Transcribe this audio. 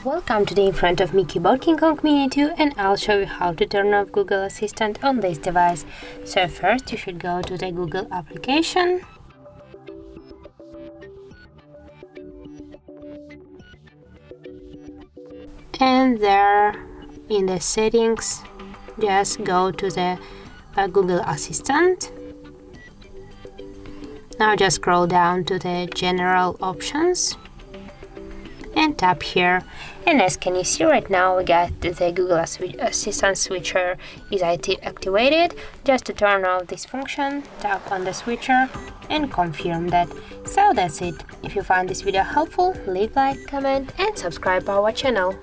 Welcome today in front of me CUBOT King Kong Mini 2, and I'll show you how to turn off Google Assistant on this device. So first you should go to the Google application. And there in the settings, just go to the Google Assistant. Now just scroll down to the general options and tap here, and as can you see right now, we got the Google Assistant switcher is activated. Just to turn off this function, tap on the switcher and confirm that. So that's it. If you find this video helpful, leave like, comment and subscribe our channel.